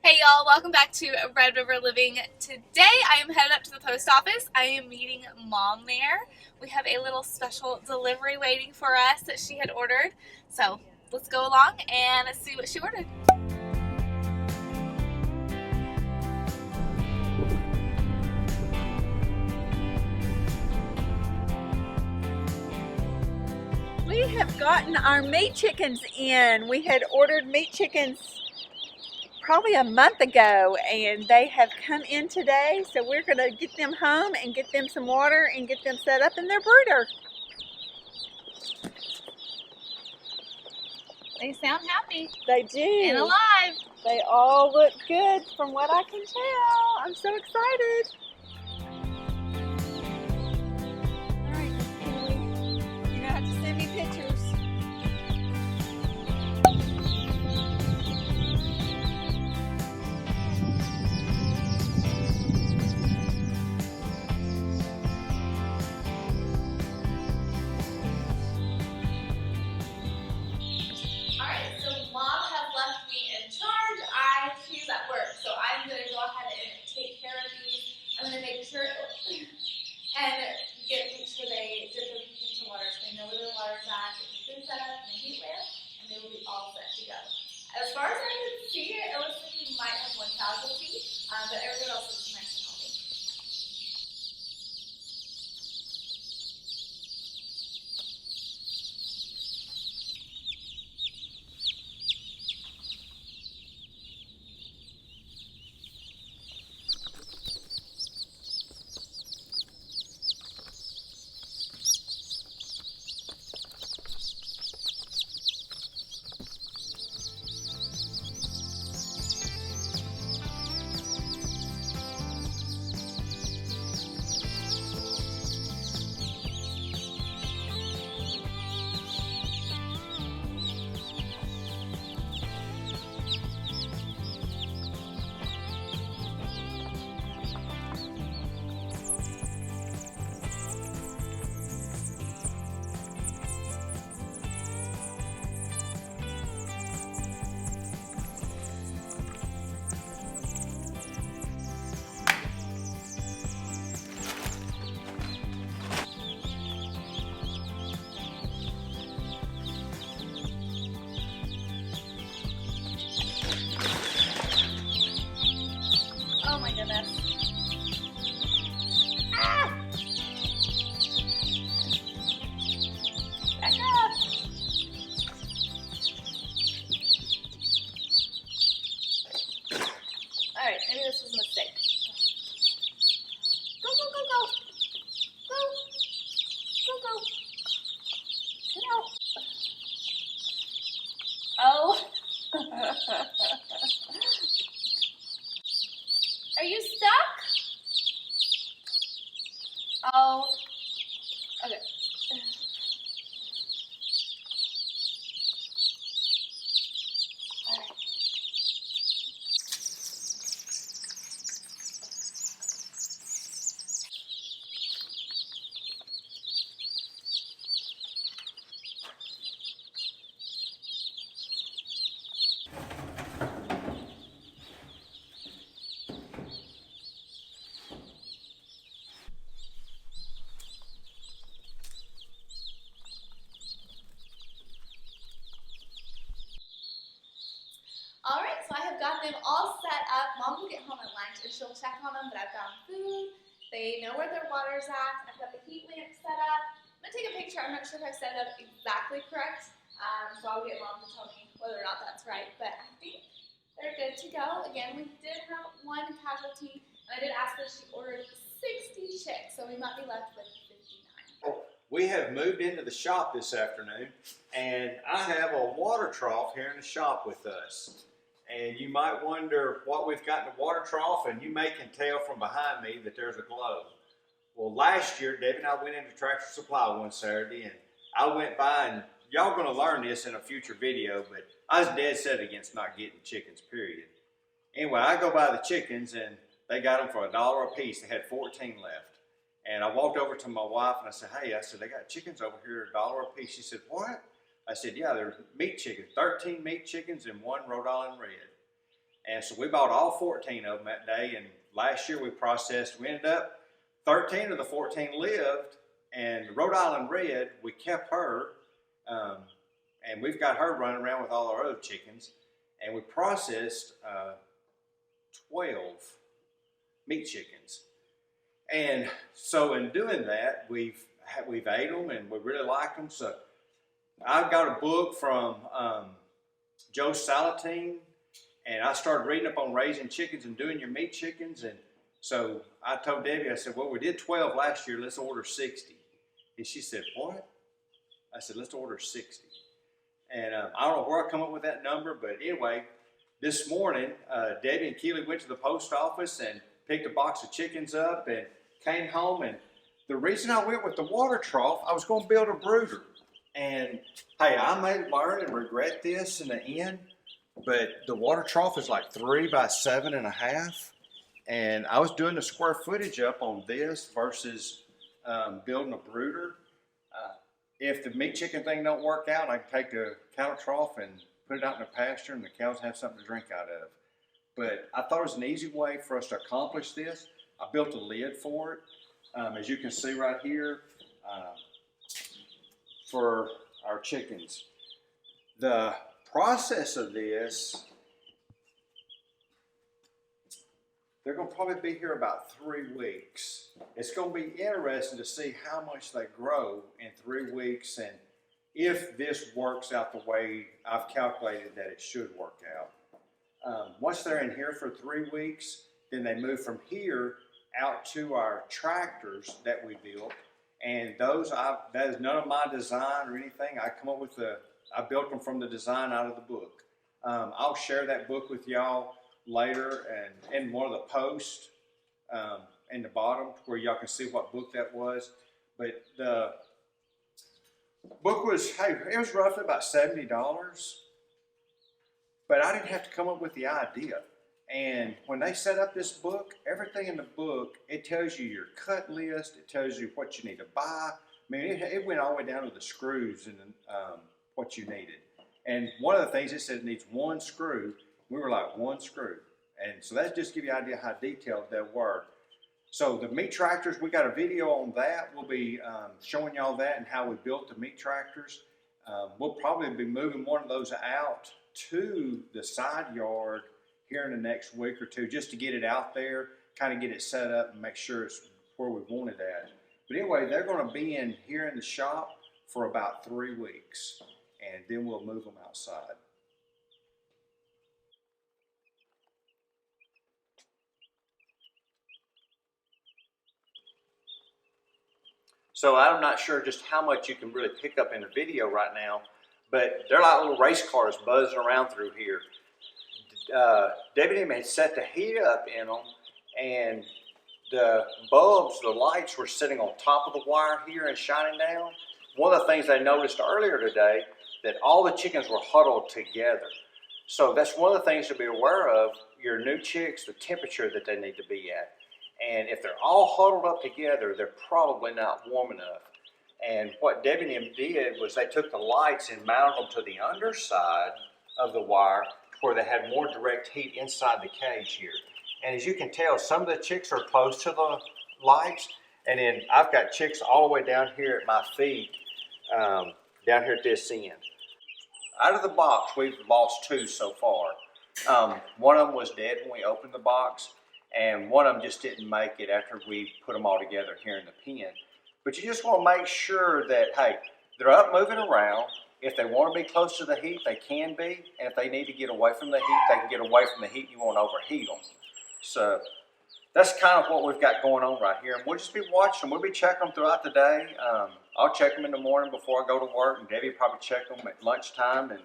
Hey y'all, welcome back to Red River Living. Today I am headed up to the post office. I am meeting Mom there. We have a little special delivery waiting for us that she had ordered. So let's go along and see what she ordered. We have gotten our meat chickens in. We had ordered meat chickens probably a month ago and they have come in today, so we're going to get them home and get them some water and get them set up in their brooder. They sound happy. They do. And alive. They all look good from what I can tell. I'm so excited. All right, Kelly, you're going to have to send me pictures. Alright, so Mom has left me in charge. She's at work, so I'm going to go ahead and take care of these. I'm going to make sure make sure they dip everything into water so they know where their water's at, get the food set up in the heat lamp, and they will be all set to go. As far as I can see, it looks like we might have one casualty, but everyone else looks nice and healthy. Oh my goodness. Ah! Back up! Alright, maybe this was a mistake. Go, go, go, go! Go! Go, go! Get out! Oh! Are you stuck? Oh. Okay. Alright. Alright, so I have got them all set up. Mom will get home at lunch and she'll check on them, but I've got food. They know where their water's at. I've got the heat lamp set up. I'm going to take a picture. I'm not sure if I've set it up exactly correct, so I'll get Mom to tell me whether or not that's right, but I think they're good to go. Again, we did have one casualty, and I did ask her if she ordered 60 chicks, so we might be left with 59. We have moved into the shop this afternoon, and I have a water trough here in the shop with us. And you might wonder what we've got in the water trough, and you may can tell from behind me that there's a glow. Well, last year, Debbie and I went into Tractor Supply one Saturday, and I went by, and y'all going to learn this in a future video, but I was dead set against not getting chickens, period. Anyway, I go by the chickens, and they got them for $1 a piece. They had 14 left. And I walked over to my wife and I said, hey, they got chickens over here, $1 a piece. She said, what? I said, yeah, there's meat chickens, 13 meat chickens and 1 Rhode Island Red. And so we bought all 14 of them that day, and last year we ended up, 13 of the 14 lived, and Rhode Island Red, we kept her, and we've got her running around with all our other chickens, and we processed 12 meat chickens. And so in doing that, we've ate them and we really like them. So I've got a book from Joe Salatine, and I started reading up on raising chickens and doing your meat chickens. And so I told Debbie, I said, well, we did 12 last year, let's order 60. And she said, what? I said, let's order 60. And I don't know where I come up with that number, but anyway, this morning, Debbie and Keely went to the post office and picked a box of chickens up and came home. And the reason I went with the water trough, I was going to build a brooder. And hey, I may learn and regret this in the end, but the water trough is like 3 by 7.5. And I was doing the square footage up on this versus building a brooder. If the meat chicken thing don't work out, I can take the cattle trough and put it out in the pasture and the cows have something to drink out of. But I thought it was an easy way for us to accomplish this. I built a lid for it, as you can see right here, for our chickens. The process of this, they're going to probably be here about 3 weeks. It's going to be interesting to see how much they grow in 3 weeks and if this works out the way I've calculated that it should work out. Once they're in here for 3 weeks, then they move from here out to our tractors that we built. And that is none of my design or anything. I built them from the design out of the book. I'll share that book with y'all later and in one of the posts in the bottom where y'all can see what book that was. But the book was, it was roughly about $70, but I didn't have to come up with the idea. And when they set up this book, everything in the book, it tells you your cut list, it tells you what you need to buy. I mean, it went all the way down to the screws and what you needed. And one of the things, it said it needs 1 screw. We were like, 1 screw. And so that just gives you an idea how detailed they were. So the meat tractors, we got a video on that. We'll be showing y'all that and how we built the meat tractors. We'll probably be moving one of those out to the side yard here in the next week or two, just to get it out there, kind of get it set up and make sure it's where we want it at. But anyway, they're going to be in here in the shop for about 3 weeks, and then we'll move them outside. So I'm not sure just how much you can really pick up in the video right now, but they're like little race cars buzzing around through here. Debbie and him had set the heat up in them, and the bulbs, the lights were sitting on top of the wire here and shining down. One of the things I noticed earlier today, that all the chickens were huddled together. So that's one of the things to be aware of, your new chicks, the temperature that they need to be at. And if they're all huddled up together, they're probably not warm enough. And what Debbie and him did was they took the lights and mounted them to the underside of the wire where they had more direct heat inside the cage here. And as you can tell, some of the chicks are close to the lights, and then I've got chicks all the way down here at my feet, down here at this end. Out of the box, we've lost 2 so far. One of them was dead when we opened the box, and one of them just didn't make it after we put them all together here in the pen. But you just want to make sure that, hey, they're up moving around. If they want to be close to the heat, they can be. And if they need to get away from the heat, they can get away from the heat. You won't overheat them. So that's kind of what we've got going on right here. And we'll just be watching them. We'll be checking them throughout the day. I'll check them in the morning before I go to work. And Debbie will probably check them at lunchtime and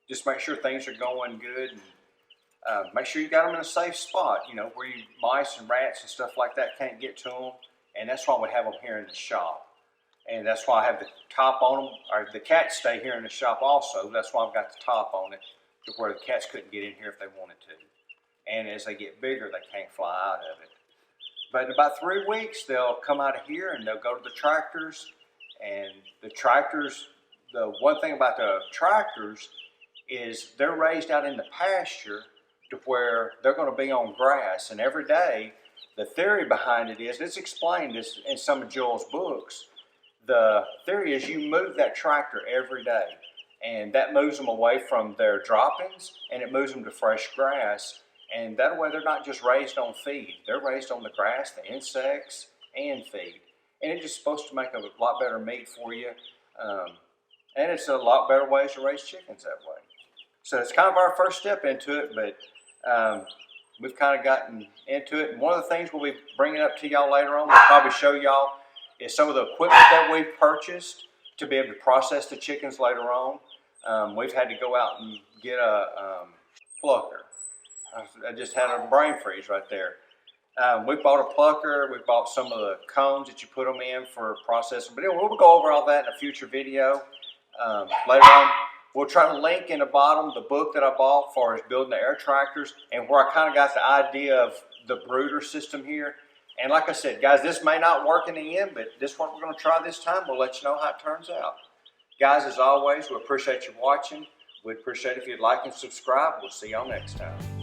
just make sure things are going good. And make sure you got them in a safe spot, you know, where mice and rats and stuff like that can't get to them. And that's why we have them here in the shop. And that's why I have the top on them, or the cats stay here in the shop also. That's why I've got the top on it, to where the cats couldn't get in here if they wanted to. And as they get bigger, they can't fly out of it. But in about 3 weeks, they'll come out of here and they'll go to the tractors. And the tractors, the one thing about the tractors is they're raised out in the pasture, to where they're going to be on grass. And every day, the theory behind it is, it's explained this in some of Joel's books, the theory is you move that tractor every day, and that moves them away from their droppings, and it moves them to fresh grass. And that way they're not just raised on feed, they're raised on the grass, the insects, and feed. And it's just supposed to make a lot better meat for you. And it's a lot better ways to raise chickens that way. So it's kind of our first step into it, but we've kind of gotten into it. And one of the things we'll be bringing up to y'all later on, we'll probably show y'all, is some of the equipment that we've purchased to be able to process the chickens later on. We've had to go out and get a plucker. I just had a brain freeze right there. We bought a plucker. We bought some of the cones that you put them in for processing. But anyway, we'll go over all that in a future video later on. We'll try to link in the bottom the book that I bought as far as building the air tractors and where I kind of got the idea of the brooder system here. And like I said, guys, this may not work in the end, but this is what we're going to try this time. We'll let you know how it turns out. Guys, as always, we appreciate you watching. We'd appreciate it if you'd like and subscribe. We'll see y'all next time.